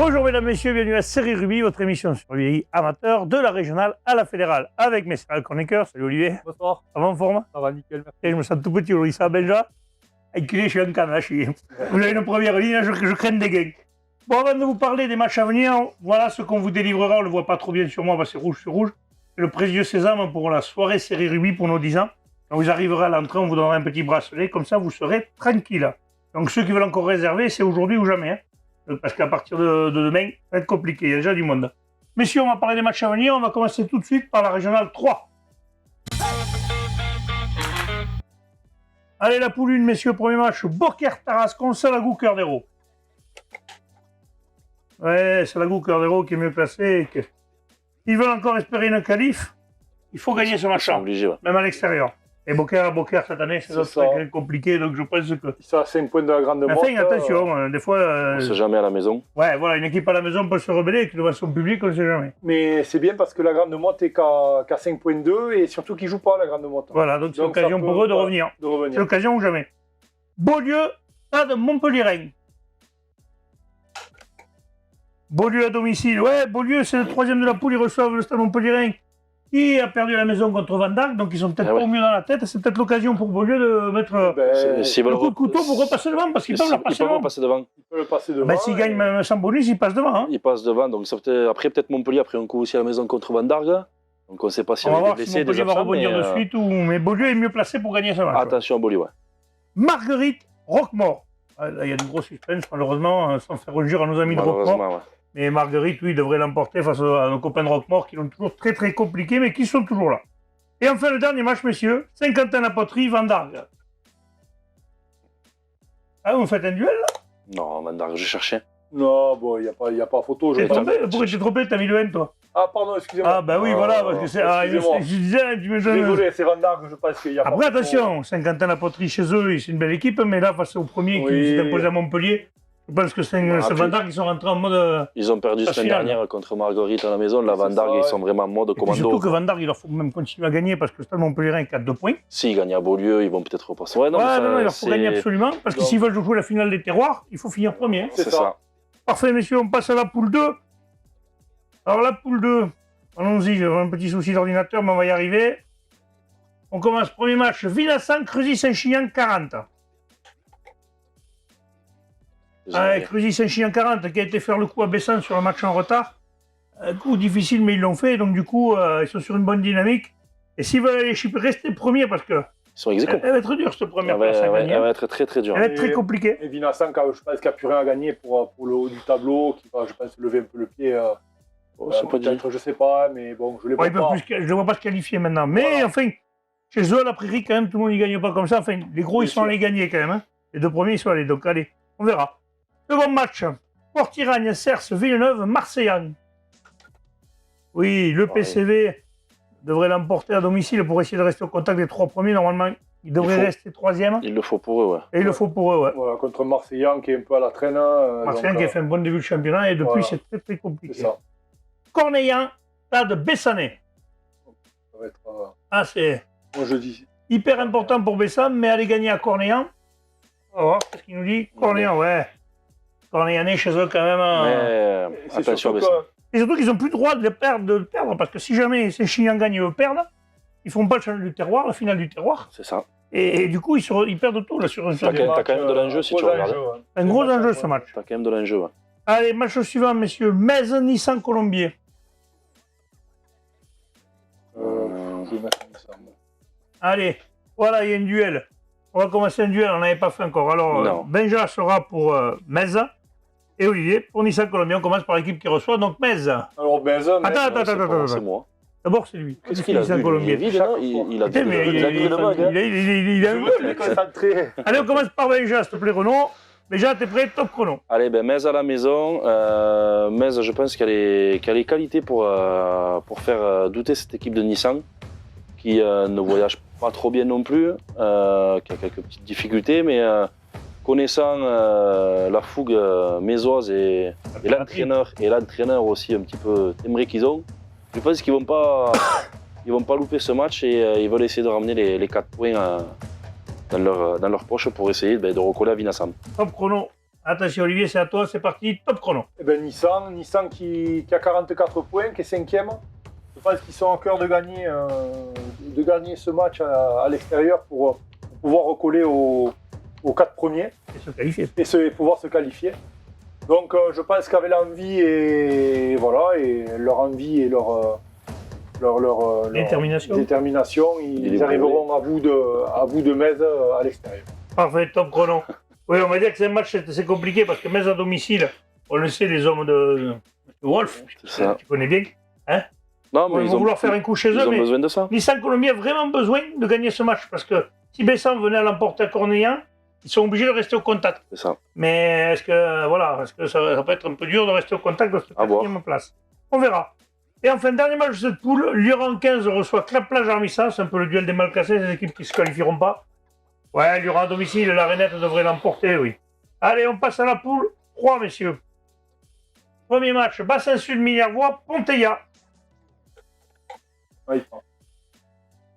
Bonjour mesdames, messieurs, bienvenue à Série Rugby, votre émission sur le rugby amateur de la régionale à la fédérale avec mes chroniqueurs. Salut Olivier. Bonsoir. Ça va en forme? Ça va nickel, merci. Et je me sens tout petit aujourd'hui, ça va Benja? Enculé, je suis un canne, là, vous avez une première ligne, là, je crains des gains. Bon, avant de vous parler des matchs à venir, voilà ce qu'on vous délivrera, on ne le voit pas trop bien sur moi, parce que c'est rouge sur rouge. C'est le précieux sésame pour la soirée Série Rugby pour nos 10 ans. Quand vous arriverez à l'entrée, on vous donnera un petit bracelet, comme ça vous serez tranquille. Donc ceux qui veulent encore réserver, c'est aujourd'hui ou jamais. Hein. Parce qu'à partir de demain, ça va être compliqué, il y a déjà du monde. Messieurs, on va parler des matchs à venir, on va commencer tout de suite par la régionale 3. Allez, la poule 1, messieurs, premier match, Beaucaire-Tarascon, Salagou, Cœur d'Hérault. Ouais, Salagou, Cœur d'Hérault qui est mieux placé. Ils veulent encore espérer une qualif, il faut gagner ce match, obligé, ouais. même à l'extérieur. Et Beaucaire cette année, c'est très compliqué, donc je pense que... Ils sont à 5 points de la grande motte. Enfin, attention, des fois... On ne sait jamais à la maison. Ouais, voilà, une équipe à la maison peut se rebeller, avec l'innovation publique, on ne sait jamais. Mais c'est bien parce que la grande motte est qu'à 5.2 et surtout qu'ils ne jouent pas la grande motte. Voilà, donc c'est l'occasion pour eux de revenir. C'est l'occasion ou jamais. Beaulieu, Stade Montpellier. Beaulieu à domicile. Ouais, Beaulieu, c'est le troisième de la poule, ils reçoivent le Stade Montpellier. Qui a perdu la maison contre Van Dark, donc ils sont peut-être pas au mieux dans la tête. C'est peut-être l'occasion pour Beaulieu de mettre le coup de couteau pour repasser devant, parce qu'ils peuvent le passer devant. Ils peuvent le passer devant. S'ils gagnent même sans bonus, ils passent devant. Hein. Ils passent devant, donc après peut-être Montpellier, après un coup aussi à la maison contre Van Dark. Donc on ne sait pas si on va voir blessés, si Montpellier va rebondir de suite, mais Beaulieu est mieux placé pour gagner ce match. Attention à Beaulieu, ouais. Marguerite, Roquemort. Là, il y a de gros suspense, malheureusement, sans faire injure à nos amis de Roquemort. Ouais. Mais Marguerite, lui, devrait l'emporter face à nos copains de Roquemort qui l'ont toujours très très compliqué, mais qui sont toujours là. Et enfin, le dernier match, messieurs, Saint-Quentin-la-Poterie, Van Dark. Ah, vous faites un duel, là? Non, Van Dark, je cherchais. Non, bon, il n'y a pas photo. Pourquoi tu t'es trompé? T'as mis le N, toi? Ah, pardon, excusez-moi. Ah, bah oui, voilà, parce que c'est... je disais, tu me donnes... Désolé, c'est Van Dark, je pense qu'il y a pas Après, attention, Saint-Quentin-la-Poterie, chez eux, c'est une belle équipe, mais là, face au premier qui s'est imposé à Montpellier, je pense que c'est Van Dark qui sont rentrés en mode... Ils ont perdu la semaine dernière contre Marguerite à la maison. La Van Dark, ils sont vraiment en mode commando. Surtout que Van Dark, il leur faut même continuer à gagner parce que le Stade Montpellier est 4-2 points. S'ils gagnent à Beaulieu, ils vont peut-être repasser. Ouais, non, il leur faut gagner absolument parce que s'ils veulent jouer la finale des terroirs, il faut finir premier. C'est ça. Parfait, messieurs, on passe à la poule 2. Alors, la poule 2, allons-y, j'ai un petit souci d'ordinateur, mais on va y arriver. On commence, premier match, Villassan, Creusy-Saint-Chinian, 40. Creusy-Saint-Chinian 40 qui a été faire le coup à Bessan sur un match en retard. Un coup difficile, mais ils l'ont fait. Donc, du coup, ils sont sur une bonne dynamique. Et s'ils veulent aller rester premiers, parce que. Ils sont ex-aequo. Elle va être dure, cette première place à gagner. Elle va être très très dure. Elle va être très compliquée. Et Villassan, je pense qu'il n'y a plus rien à gagner pour le haut du tableau, qui va, je pense, lever un peu le pied. Peut-être, je sais pas, mais bon, je les vois pas. Je ne les vois pas se qualifier maintenant. Mais enfin, chez eux, à la Prairie, quand même, tout le monde n'y gagne pas comme ça. Enfin, les gros, ils sont allés gagner quand même. Hein. Les deux premiers, ils sont allés. Donc, allez, on verra. Second match, Port-Iragne, Cers, Villeneuve, Marseillan. Oui, le PCV devrait l'emporter à domicile pour essayer de rester au contact des trois premiers. Normalement, il devrait rester troisième. Il le faut pour eux, ouais. Et il le faut pour eux, ouais. Voilà, contre Marseillan qui est un peu à la traîne. Marseillan qui a fait un bon début de championnat et depuis, c'est très très compliqué. C'est ça. Cornéllan, Stade Bessanais. Ça va être... c'est... Moi, je dis... hyper important pour Bessan, mais aller gagner à Cornéllan. On va voir ce qu'il nous dit. Cornéllan, ouais. Cornéllanais chez eux quand même. Mais attention, Bessan. Et surtout qu'ils n'ont plus le droit de le perdre, parce que si jamais Saint-Chinian gagne et eux perdent, ils ne font pas le championnat du terroir, la finale du terroir. C'est ça. Et du coup, ils perdent tout là sur un match. T'as quand même de l'enjeu si tu regardes. Un gros enjeu ce match. T'as quand même de l'enjeu, ouais. Allez, match suivant, messieurs. Metz, Nissan, Colombier. Allez, voilà, il y a un duel. On va commencer un duel, on n'avait pas fait encore. Alors, Benja sera pour Metz et Olivier pour Nissan Colombier. On commence par l'équipe qui reçoit, donc Metz. Alors, Metz. Attends. C'est moi. D'abord, c'est lui. Qu'est-ce qu'il a vu? Il est vide, non? Il a vu. Allez, on commence par Benja, s'il te plaît, Renaud. Benja, t'es prêt? Top chrono. Allez, Metz à la maison. Metz, je pense qu'elle a les qualités pour faire douter cette équipe de Nissan, qui ne voyage pas trop bien non plus, qui a quelques petites difficultés, mais connaissant la fougue mésoise et l'entraîneur aussi un petit peu timbré qu'ils ont, je pense qu'ils vont pas louper ce match et ils veulent essayer de ramener les 4 points dans leur poche pour essayer de recoller à Vinassan. Top chrono. Attention Olivier, c'est à toi, c'est parti, top chrono. Eh ben, Nissan qui a 44 points, qui est 5e. Je pense qu'ils sont en cœur de gagner ce match à l'extérieur pour pouvoir recoller aux 4 premiers Et se qualifier. et pouvoir se qualifier. Donc je pense qu'avec l'envie et leur envie et leur Détermination. ils arriveront à bout de Metz à l'extérieur. Parfait, top chrono. Oui, on va dire que c'est un match, c'est compliqué parce que Metz à domicile, on le sait, les hommes de Wolf, tu connais bien. Hein, Non, ils vont vouloir faire un coup chez ils eux, ont mais besoin de ça. Nissan Colombie a vraiment besoin de gagner ce match parce que si Bessan venait à l'emporter à Cornélien, ils sont obligés de rester au contact. C'est ça. Mais est-ce que ça peut être un peu dur de rester au contact de cette quatrième place? On verra. Et enfin, dernier match de cette poule, Lyon 15 reçoit Clap-Plage Armissa, c'est un peu le duel des mal classés, ces équipes qui ne se qualifieront pas. Ouais, Lyon à domicile, la Renette devrait l'emporter, oui. Allez, on passe à la poule 3, messieurs. Premier match, Bassin Sud, Minervois, Ponteilla. Oui.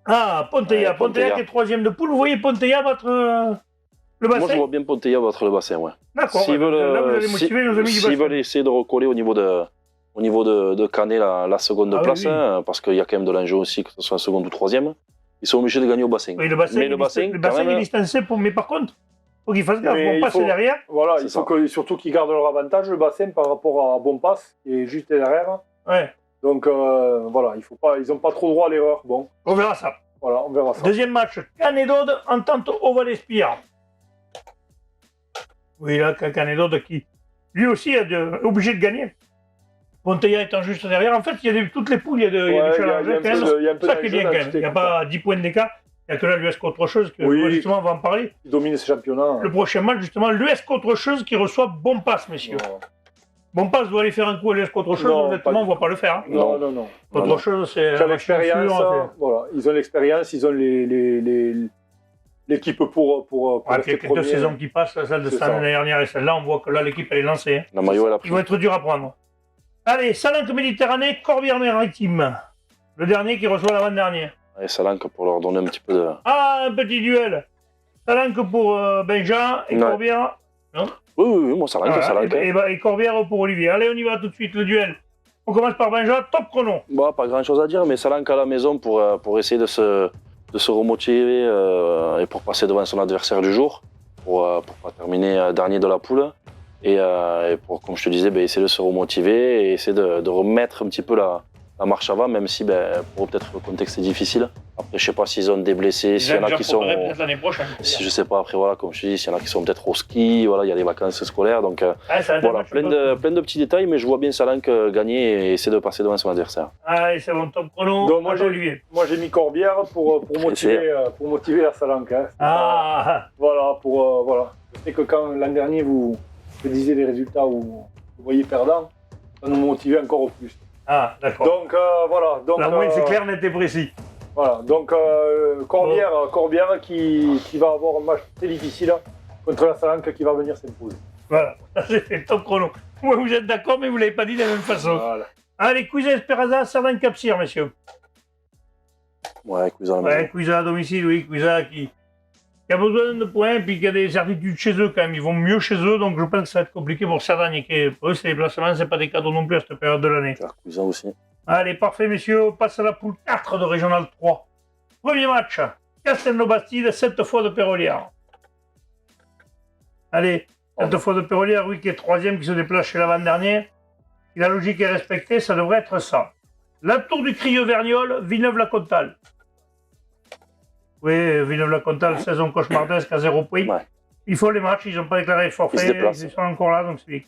Ah, Ponteilla. Ouais, Ponteilla qui est troisième de poule. Vous voyez Ponteilla battre le Bassin? Moi, je vois bien Ponteilla battre le Bassin, ouais. D'accord. S'ils là, vous allez motiver nos amis du s'ils Bassin. veulent essayer de recoller au niveau de Canet la seconde place, oui. hein, parce qu'il y a quand même de l'enjeu aussi, que ce soit seconde ou troisième, ils sont obligés de gagner au Bassin. Oui, le Bassin, Mais le Bassin, le quand Bassin même, est distancé, mais par contre, il faut qu'il fasse gaffe. Mais Bon passe derrière. Voilà, C'est il faut ça. surtout qu'ils gardent leur avantage, le Bassin, par rapport à Bonpass, qui est juste derrière. Ouais, Donc voilà, ils n'ont pas trop droit à l'erreur. Bon, on verra ça. voilà, on verra ça. Deuxième match, Canet-d'Aude, Entente Oval-Espire. Oui, là, Canet-d'Aude qui, lui aussi, est obligé de gagner. Ponteilla étant juste derrière. En fait, il y a toutes les poules, il y a des challenges quand même. Il y a un peu Ça qui est bien d'enjeu quand dans même. Il n'y a toutes les pas 10 points d'écart. Il n'y a que là l'US contre chose, que Oui. justement on va en parler. Ils dominent ce championnat. Le prochain match, justement, l'US contre chose qui reçoit Bonpass, messieurs. Bonpass doit aller faire un coup à l'US contre chose, Non, honnêtement, pas on ne va pas le faire. Hein. Non. Autre chose, c'est Ils ont l'expérience, voilà. Ils ont l'expérience, ils ont l'équipe pour rester deux premier. saisons qui passent, celle de C'est cette ça. année dernière et celle-là, on voit que là, l'équipe, elle est lancée. Hein. La maillot, elle a Ils pris. vont être durs à prendre. Allez, Salanque Méditerranée, Corbière-Maritime. Le dernier qui reçoit l'avant-dernier. Et Salanque pour leur donner un petit peu de. Ah, un petit duel. Salanque pour Benjamin et Ouais. Corbière. Oui, moi, Salanque, Voilà, Salanque. et Corbière pour Olivier. Allez, on y va tout de suite, le duel. On commence par Benjamin, top chrono. Bon, pas grand chose à dire, mais Salanque à la maison pour essayer de se remotiver et pour passer devant son adversaire du jour, pour pas terminer dernier de la poule. Et pour, comme je te disais, essayer de se remotiver et essayer de remettre un petit peu la marche avant, même si pour peut-être le contexte est difficile. Après, je sais pas s'ils ont des blessés, s'il y en a qui sont. peut-être l'année prochaine. Si, je sais pas, après, voilà, comme je te dis, s'il y en a qui sont peut-être au ski, voilà, il y a les vacances scolaires. Donc, Ça va être un voilà, match plein de petits détails, mais je vois bien Salanque gagner et essayer de passer devant son adversaire. Allez, c'est bon, top chrono. Donc, moi, Attends, Olivier. Moi, j'ai mis Corbière pour motiver la Salanque. Hein. Ah, Voilà, voilà. Je sais que quand l'an dernier, vous disiez des résultats où vous voyez perdant, ça nous motivait encore plus. ah d'accord. Donc, voilà. Donc, La moyenne, c'est clair, net et précis. Voilà, donc Corbière qui va avoir un match très difficile contre la Salanque qui va venir s'imposer. Voilà, ça c'est fait, top chrono. Ouais, vous êtes d'accord, mais vous ne l'avez pas dit de la même façon. Voilà. Allez, Cuisa Esperanza, Sardaigne Capcir, messieurs. Ouais, Cousin à la maison. Ouais, Cuisa à domicile, oui, Cuisa qui a besoin de points, puis qui a des certitudes chez eux quand même. Ils vont mieux chez eux, donc je pense que ça va être compliqué pour Sardaigne. Pour eux, c'est des placements, c'est pas des cadeaux non plus à cette période de l'année. Cousin aussi. Allez, parfait, messieurs, on passe à la poule 4 de Régional 3. Premier match, Castelnau-Bastide, 7 fois de Pérolière. Allez, 7 fois de Pérolière, oui, qui est troisième, qui se déplace chez l'avant-dernier. Si la logique est respectée, ça devrait être ça. La Tour du Crieux-Vergnol, Villeneuve-la-Comtale. Oui, Villeneuve-la-Comtale, saison cauchemardesque à 0 points. Ouais. Il faut les matchs, ils n'ont pas déclaré forfait, Ils se déplacent. ils sont encore là, donc c'est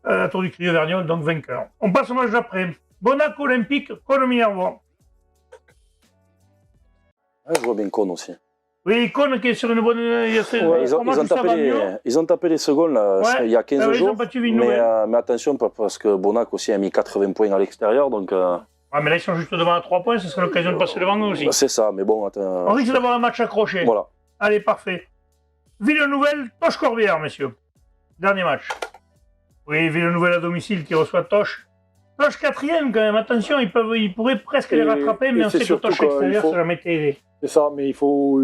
la Tour du Crieux-Vergnol, donc vainqueur. On passe au match d'après. Bonac Olympique, Cône-Minervois. Ouais, je vois bien Cône aussi. Oui, Cône qui est sur une bonne. Ils ont tapé les secondes là, Ouais. il y a 15 Ah oui, ils jours. ont battu Villeneuve. Mais attention, parce que Bonac aussi a mis 80 points à l'extérieur. Donc, Ah, mais là, ils sont juste devant à 3 points, ce serait l'occasion de passer devant nous aussi. c'est ça, mais bon, attends. On risque d'avoir un match accroché. Voilà. Allez, parfait. Villeneuve, Toche-Corbière, messieurs. Dernier match. Oui, Villeneuve à domicile qui reçoit Toche. Toche 4e quand même, attention, ils pourraient presque les rattraper, mais on c'est sait que surtout Toche qu'il extérieur, faut- ça jamais été aidé. C'est ça, mais il faut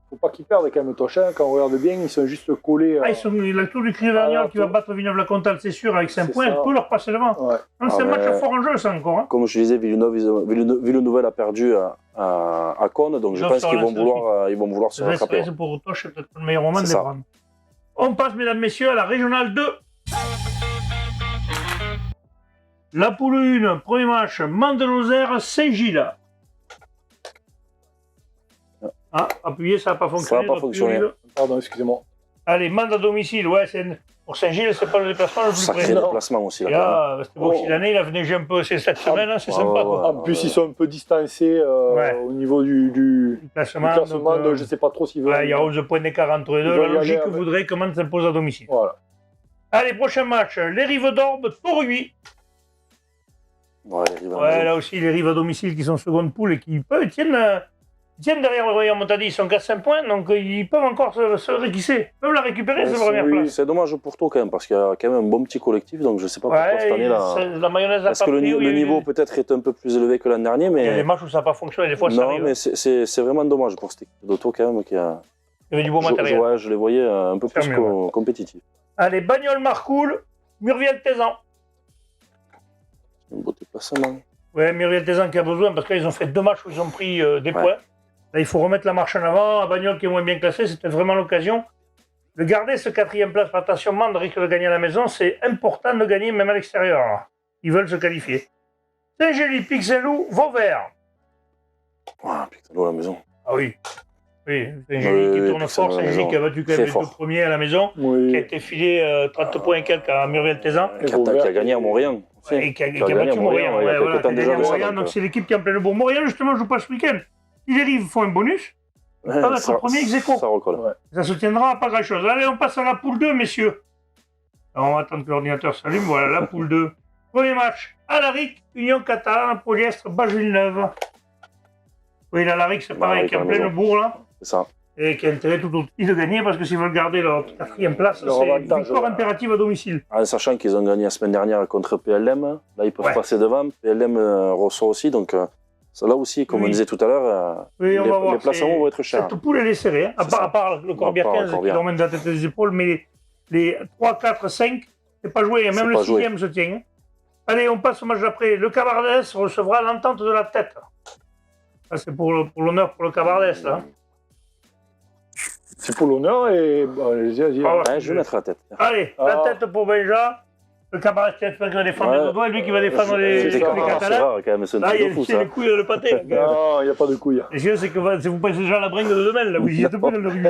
faut pas qu'ils perdent quand même, Tochin. Quand on regarde bien, ils sont juste collés. Il a tout du Criverniol qui va battre Villeneuve-la-Comtale, c'est sûr, avec 5 C'est points, ça. il peut leur passer devant. Ouais. Donc, c'est un match fort en jeu, ça encore. Hein. Comme je disais, Villeneuve a perdu à Cône, donc je pense qu'ils vont vouloir se rattraper. C'est pour Toch, c'est peut-être le meilleur moment de les ça. prendre. On passe, mesdames, messieurs, à la régionale 2. La poule 1, premier match, Mande-Lozère, Saint-Gilles. Ah, appuyez, ça n'a pas fonctionné. Ça n'a pas fonctionné. Pardon, excusez-moi. Allez, Mande à domicile, ouais, pour Saint-Gilles, c'est pas le déplacement le plus Sacré près. déplacement aussi. Et Là, là, c'était beau l'année, il a venu un peu cette semaine, hein, c'est sympa. Quoi. En plus, ils sont un peu distancés au niveau du Le classement, donc je ne sais pas trop s'ils veulent. ouais, il y a 11 points d'écart entre les deux. La logique voudrait que Mande s'impose à domicile. Voilà. Allez, prochain match, les Rives d'Orbe, Toruy. Ouais, là aussi, les Rives à domicile qui sont seconde poule et qui tiennent derrière le Royaume Montadi, ils sont qu'à 5 points, donc ils peuvent encore se réquisser. Ils peuvent la récupérer, cette première place. C'est dommage pour toi quand même, parce qu'il y a quand même un bon petit collectif, donc je ne sais pas pourquoi cette année là. La mayonnaise a Parce que le niveau peut-être est un peu plus élevé que l'an dernier, mais. Il y a des matchs où ça n'a pas fonctionné, des fois ça arrive. Non, mais c'est vraiment dommage pour cette équipe d'Auto quand même qui a. Il y avait du beau matériel. Ouais, je les voyais un peu plus compétitifs. Allez, Bagnols-Marcoul, Murviel-Tézan. Un beau déplacement. Ouais, Murviel-Tézan qui a besoin, parce qu'ils ont fait 2 matchs où ils ont pris des points. Là, il faut remettre la marche en avant. À Bagnols qui est moins bien classé, c'était vraiment l'occasion de garder ce 4e place. Attention, Mande risque de gagner à la maison. C'est important de gagner même à l'extérieur. Ils veulent se qualifier. Saint-Gély, Pixelou, Vauvert. Pixelou à la maison. Ah oui. Oui, Saint-Gély qui tourne fort. Saint-Gély qui a battu quand même les 2 premiers à la maison. Oui. Qui a été filé 30 points et quelques à Murviel-Tézan. Qui a gagné à Montréal. Et qui a battu Montréal. Donc c'est l'équipe qui est en plein bourg. Montréal, justement, je joue pas ce week-end. Si les Rives font un bonus, ça va être le premier ex-aequo. Ça recolle. Ça se tiendra à pas grand-chose. Allez, on passe à la poule 2, messieurs. Alors, on va attendre que l'ordinateur s'allume. Voilà, la poule 2. Premier match, Alaric, Union Catalane, Polyestre, Bâle-Villeneuve. Oui, l'Alaric, c'est pareil, qui est en plein bourg, là. C'est ça. Et qui a intérêt tout aussi de gagner, parce que s'ils veulent garder leur 4e place, c'est une victoire impérative à domicile. En sachant qu'ils ont gagné la semaine dernière contre PLM, là, ils peuvent passer devant. PLM reçoit aussi, donc... là aussi, comme on disait tout à l'heure, les placements vont être chers. Cette poule, elle est serrée, hein. À part le Corbière 15 qui l'emmène de la tête et des épaules, mais les 3, 4, 5, c'est pas joué. Même le 6e se tient. Hein. Allez, on passe au match d'après. Le Cabardès recevra l'entente de la tête. Ça, c'est pour l'honneur pour le Cabardès. Là. C'est pour l'honneur et... je vais mettre la tête. Allez, la tête pour Benja. Le Cabaret qui va défendre les doigts, lui qui va défendre les Catalans. C'est rare quand même, c'est là, il y a les couilles dans le pâté. Non, il n'y a pas de couilles. Les yeux, c'est que vous passez déjà à la bringue de demain, là, vous y êtes plus dans le rugby.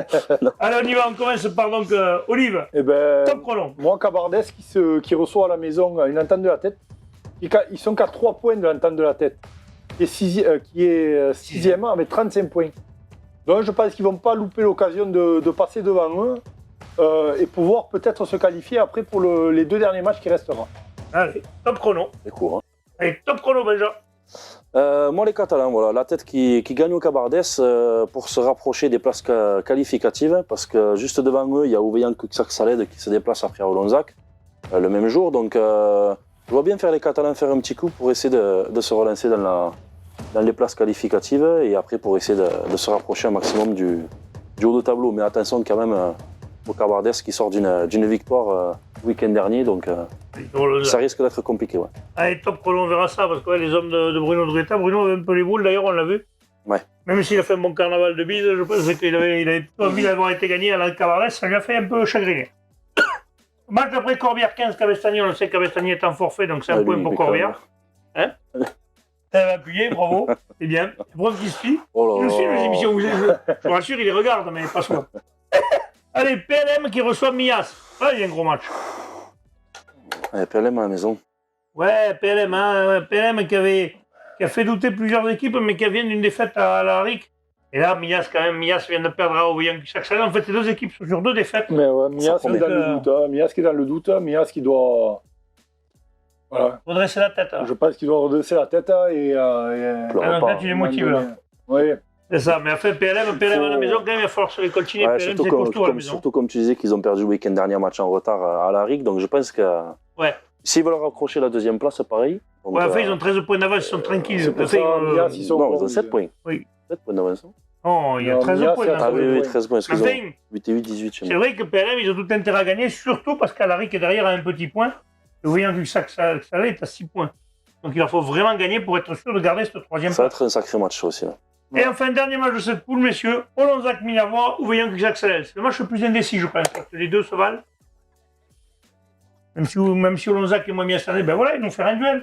Allez, on y va, on commence par donc Olive. Top chrono. Moi, Cabardès qui reçoit à la maison une entente de la tête. Ils sont qu'à 3 points de l'entente de la tête. Qui est 6e avec 35 points. Donc je pense qu'ils ne vont pas louper l'occasion de passer devant eux. Et pouvoir peut-être se qualifier après pour les 2 derniers matchs qui resteront. Allez, top chrono. C'est court. Hein. Allez, top chrono, Benja. Moi, les Catalans, voilà, la tête qui gagne au Cabardès pour se rapprocher des places qualificatives, parce que juste devant eux, il y a Ouveillan Cuxac-Salède qui se déplace après à Olonzac le même jour. Donc, je vois bien faire les Catalans faire un petit coup pour essayer de se relancer dans les places qualificatives et après pour essayer de se rapprocher un maximum du haut de tableau. Mais attention quand même. Au Cabardès qui sort d'une victoire le week-end dernier, donc ça risque d'être compliqué. Ouais. Allez, top chrono, on verra ça, parce que les hommes de Bruno Dretta, Bruno avait un peu les boules, d'ailleurs, on l'a vu. Ouais. Même s'il a fait un bon carnaval de bise, je pense qu'il avait envie d'avoir été gagné à la Cabardès, ça lui a fait un peu chagriner. Match d'après Corbière 15, Cabestany, on le sait, Cabestany est en forfait, donc c'est un point pour Corbière. Hein? Ça va appuyer, bravo, c'est bien. Preuve qu'il se fie. Il nous suit les émissions, je vous rassure, il les regarde, mais pas souvent. Allez, PLM qui reçoit Mias. Ah, il y a un gros match. Ouais, PLM à la maison. Ouais, PLM, hein, PLM qui a fait douter plusieurs équipes, mais qui vient d'une défaite à la RIC. Et là, Mias vient de perdre à Ouveillan Cuxac-Salède. En fait, c'est 2 équipes sur 2 défaites. Mais ouais, Mias qui est dans le doute. Mias qui est dans le doute. Mias qui doit... Voilà. Redresser la tête. Hein. Je pense qu'il doit redresser la tête et... là, tu les motives, là. Oui. C'est ça, mais après PLM à la maison, quand même, il va falloir se les coltiner. Ouais, PLM, c'est costaud à la maison. surtout comme tu disais qu'ils ont perdu le week-end dernier match en retard à la RIC, donc je pense que s'ils veulent raccrocher la 2e place, c'est pareil. Donc, ouais, enfin, ils ont 13 points d'avance, ils sont tranquilles. C'est pour ça, ils ont 7 points. Oui. 7 points d'avance. Oh, il y a Non, 13 Mia, points. c'est dans à ce Ah jeu. oui, oui, ouais. 13 points, excusez-moi. Enfin, 8 et 8, 18 chez c'est moi. vrai que PLM, ils ont tout intérêt à gagner, surtout parce qu'Alaric est derrière à un petit point. Et voyant que ça est à 6 points. Donc il leur faut vraiment gagner pour être sûr de garder cette troisième Ça va place. être un sacré match, ça aussi. Là. Et enfin, dernier match de cette poule, messieurs, Olonzac Minervois ou Voyant que Xaxel. C'est le match le plus indécis, je pense, parce que les deux se valent. Même si Olonzac est moins bien cette année, ben voilà, ils vont faire un duel.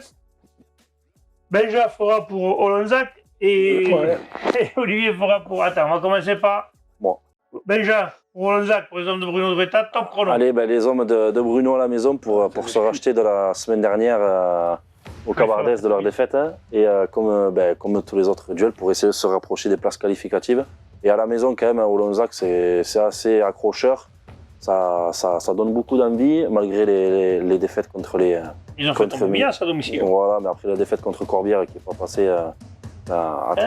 Benja fera pour Olonzac et... Ouais. et Olivier fera pour... Attends, on va commencer par... Bon. Benja, pour Olonzac, pour les hommes de Bruno Dretta, top chrono. Allez, ben, les hommes de Bruno à la maison pour se racheter de la semaine dernière au Cabardès de leur défaite. Hein, et comme tous les autres duels, pour essayer de se rapprocher des places qualificatives. Et à la maison, quand même, au Olonzac, c'est assez accrocheur. Ça donne beaucoup d'envie, malgré les défaites contre les... Ils ont fait contre tomber Mias à domicile. Voilà, mais après la défaite contre Corbière qui n'est pas passée,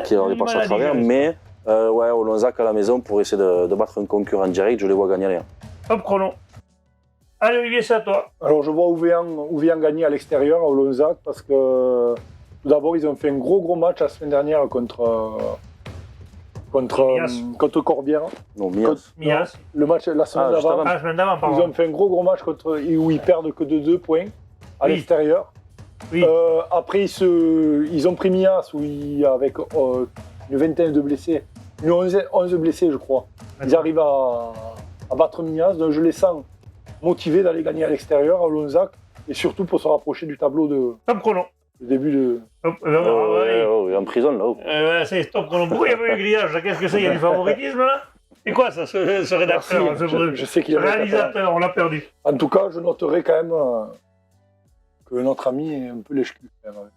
qui leur est passée à maladie, travers. ouais. Mais ouais, au Olonzac à la maison pour essayer de battre un concurrent direct, je les vois gagner rien. Top chrono. Allez Olivier, c'est à toi. Alors je vois Ouvéan gagner à l'extérieur, au Lonzac, parce que tout d'abord ils ont fait un gros match la semaine dernière contre Corbière. Non, Mias. Mias. Le match la semaine juste d'avant, avant. Ah, la semaine d'avant, ils pardon. ont fait un gros match où ils perdent que de 2 points à Oui. l'extérieur. Oui. Après ils ont pris Mias avec une vingtaine de blessés, une 11 blessés je crois. Ils arrivent à battre Mias, donc je les sens motivés d'aller gagner à l'extérieur, à Lonzac, et surtout pour se rapprocher du tableau de Top chrono. début de... Top, Ouais, en prison là-haut. c'est top chrono. Pourquoi il y avait eu grillage? Qu'est-ce que c'est? Il y a du favoritisme là? C'est quoi ça, ce rédacteur, Merci, je sais qu'il ce avait réalisateur? On l'a perdu. En tout cas, je noterai quand même que notre ami est un peu lèche-cul. quand même.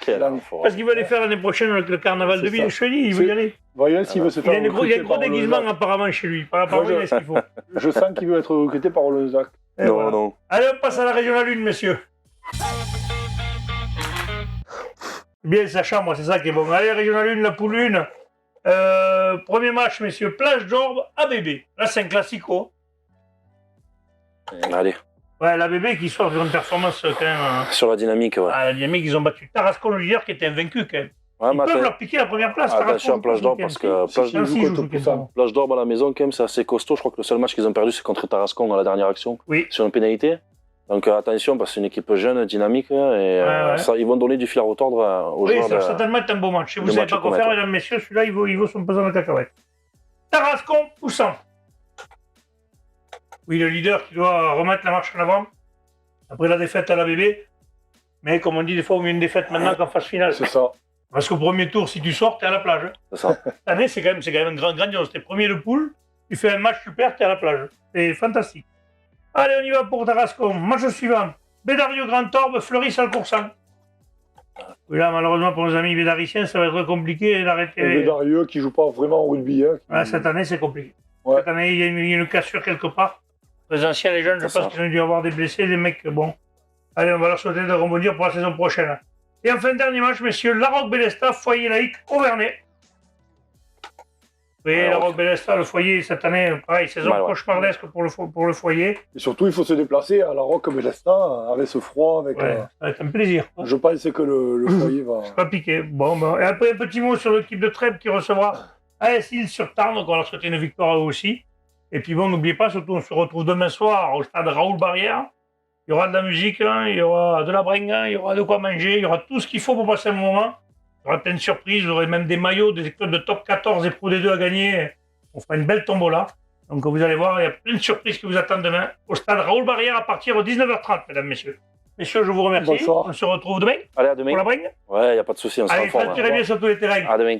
Quel Là, enfoiré. Parce qu'il va aller faire l'année prochaine avec le carnaval de C'est ça. Ville-Chenille, il veut y C'est- aller. Voyons s'il veut se Il faire a un gros recruter par déguisement Lonzac. apparemment chez lui. Par rapport à Moi, lui, il a ce qu'il faut. Je sens qu'il veut être recruté par Lonzac. Et Non, voilà. non. Allez, on passe à la régionale 1, messieurs. Bien, ça chambre, c'est ça qui est bon. Allez, régionale 1, la poule 1. Premier match, messieurs. Plage d'Orbe, ABB. Là, c'est un classico. Allez, Ouais, l'ABB qui sort sur une performance quand même. sur la dynamique, ouais. Ah, les mecs, ils ont battu Tarascon le leader qui était invaincu quand même. Ouais, Ils mais peuvent leur piquer la première place. attention à Tarascon, Plage d'Orbe ce parce week-end. que Plage Si, si, Si, joue joue contre ce week-end, Poussin. Plage d'Orbe à la maison, quand même, c'est assez costaud. Je crois que le seul match qu'ils ont perdu, c'est contre Tarascon à la dernière action, Oui. sur une pénalité. Donc attention, parce que c'est une équipe jeune, dynamique, et Ouais. ça, ils vont donner du fil à retordre aux Oui, joueurs. ça va certainement être un beau match. Si vous de ne savez match pas à quoi faire, commettre. mesdames, messieurs, celui-là, il vaut son pesant de cacahuètes. Tarascon, Poussin. Oui, le leader qui doit remettre la marche en avant après la défaite à la bébé. Mais comme on dit, des fois, on met une défaite maintenant qu'en phase finale. C'est ça. Parce qu'au premier tour, si tu sors, t'es à la plage. C'est ça. Cette année, c'est quand même grandiose. T'es premier de poule, tu fais un match super, t'es à la plage. C'est fantastique. Allez, on y va pour Tarascon. Match suivant. Bédario Grand Orbe, Fleury Salcoursan. Oui, là, malheureusement, pour nos amis bédariciens, ça va être compliqué d'arrêter. Et Darieux qui joue pas vraiment au rugby. Hein, qui- Ouais, cette année, c'est compliqué. Ouais. Cette année, il y a une cassure quelque part. Les anciens, les jeunes, je C'est pense ça. qu'ils ont dû avoir des blessés, des mecs, bon. Allez, on va leur souhaiter de rebondir pour la saison prochaine. Et enfin, dernier match, messieurs, Larocque Bélesta, foyer laïque, Auvernais. Oui, Larocque Bélesta, le foyer, cette année, pareil, saison Ouais, ouais. cauchemardesque pour le foyer. Et surtout, il faut se déplacer à la Roque Bélesta avec ce froid. Avec, Ouais, ça va être un plaisir. je pense que le foyer va. Pas piqué. Bon, ben, et après, un petit mot sur l'équipe de Trèbes qui recevra AS Lille sur Tarn, donc on va leur souhaiter une victoire à eux aussi. Et puis bon, n'oubliez pas, surtout, on se retrouve demain soir au stade Raoul Barrière. Il y aura de la musique, hein, il y aura de la bringue, hein, il y aura de quoi manger, il y aura tout ce qu'il faut pour passer un bon moment. Il y aura plein de surprises, vous aurez même des maillots des écoles de top 14 et Pro D2 à gagner. On fera une belle tombola. Donc vous allez voir, il y a plein de surprises qui vous attendent demain au stade Raoul Barrière à partir de 19h30, mesdames, messieurs. Messieurs, je vous remercie. Bonsoir. On se retrouve demain Allez, à demain. pour la bringue. Ouais, il n'y a pas de souci, on sera en Allez, forme. faites tirer bien sur tous les terrains. À demain.